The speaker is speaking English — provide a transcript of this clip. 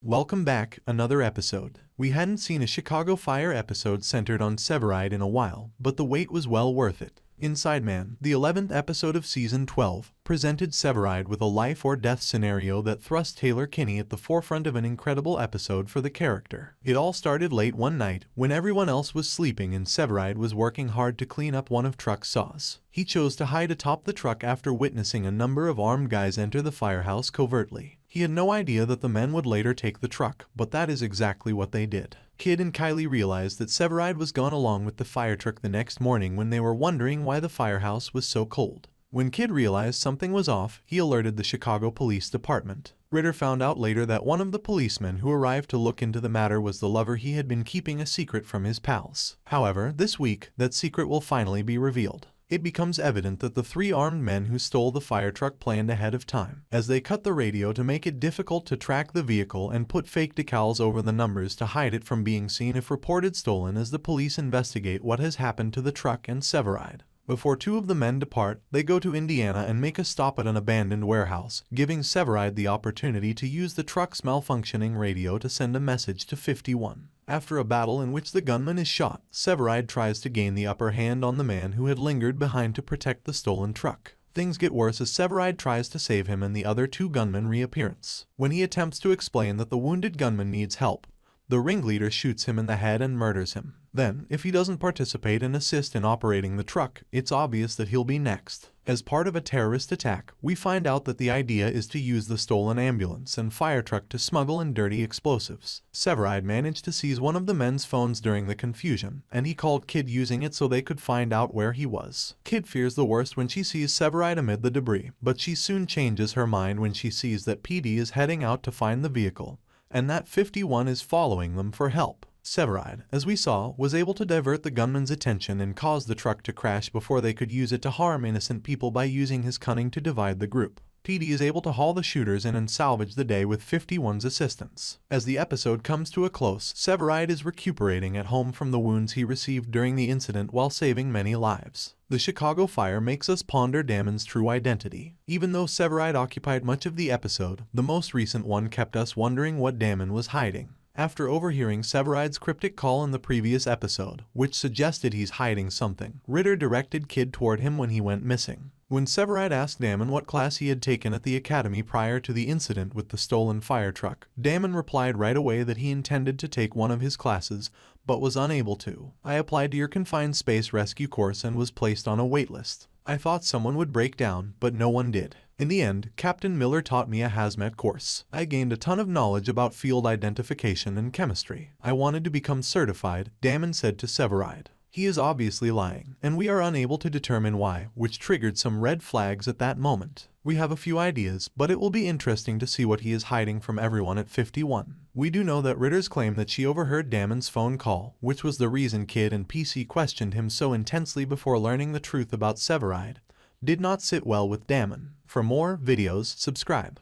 Welcome back, another episode. We hadn't seen a Chicago Fire episode centered on Severide in a while, but the wait was well worth it. Inside Man, the 11th episode of Season 12, presented Severide with a life-or-death scenario that thrust Taylor Kinney at the forefront of an incredible episode for the character. It all started late one night, when everyone else was sleeping and Severide was working hard to clean up one of Truck's saws. He chose to hide atop the truck after witnessing a number of armed guys enter the firehouse covertly. He had no idea that the men would later take the truck, but that is exactly what they did. Kid and Kylie realized that Severide was gone along with the fire truck the next morning when they were wondering why the firehouse was so cold. When Kid realized something was off, he alerted the Chicago Police Department. Ritter found out later that one of the policemen who arrived to look into the matter was the lover he had been keeping a secret from his pals. However, this week, that secret will finally be revealed. It becomes evident that the three armed men who stole the fire truck planned ahead of time, as they cut the radio to make it difficult to track the vehicle and put fake decals over the numbers to hide it from being seen if reported stolen as the police investigate what has happened to the truck and Severide. Before two of the men depart, they go to Indiana and make a stop at an abandoned warehouse, giving Severide the opportunity to use the truck's malfunctioning radio to send a message to 51. After a battle in which the gunman is shot, Severide tries to gain the upper hand on the man who had lingered behind to protect the stolen truck. Things get worse as Severide tries to save him and the other two gunmen reappearance. When he attempts to explain that the wounded gunman needs help, the ringleader shoots him in the head and murders him. Then, if he doesn't participate and assist in operating the truck, it's obvious that he'll be next. As part of a terrorist attack, we find out that the idea is to use the stolen ambulance and fire truck to smuggle in dirty explosives. Severide managed to seize one of the men's phones during the confusion, and he called Kid using it so they could find out where he was. Kid fears the worst when she sees Severide amid the debris, but she soon changes her mind when she sees that PD is heading out to find the vehicle, and that 51 is following them for help. Severide, as we saw, was able to divert the gunman's attention and cause the truck to crash before they could use it to harm innocent people by using his cunning to divide the group. PD is able to haul the shooters in and salvage the day with 51's assistance. As the episode comes to a close, Severide is recuperating at home from the wounds he received during the incident while saving many lives. The Chicago Fire makes us ponder Damon's true identity. Even though Severide occupied much of the episode, the most recent one kept us wondering what Damon was hiding. After overhearing Severide's cryptic call in the previous episode, which suggested he's hiding something, Ritter directed Kid toward him when he went missing. When Severide asked Damon what class he had taken at the academy prior to the incident with the stolen fire truck, Damon replied right away that he intended to take one of his classes, but was unable to. I applied to your confined space rescue course and was placed on a waitlist. I thought someone would break down, but no one did. In the end, Captain Miller taught me a hazmat course. I gained a ton of knowledge about field identification and chemistry. I wanted to become certified, Damon said to Severide. He is obviously lying, and we are unable to determine why, which triggered some red flags at that moment. We have a few ideas, but it will be interesting to see what he is hiding from everyone at 51. We do know that Ritter's claim that she overheard Damon's phone call, which was the reason Kid and PC questioned him so intensely before learning the truth about Severide, did not sit well with Damon. For more videos, subscribe.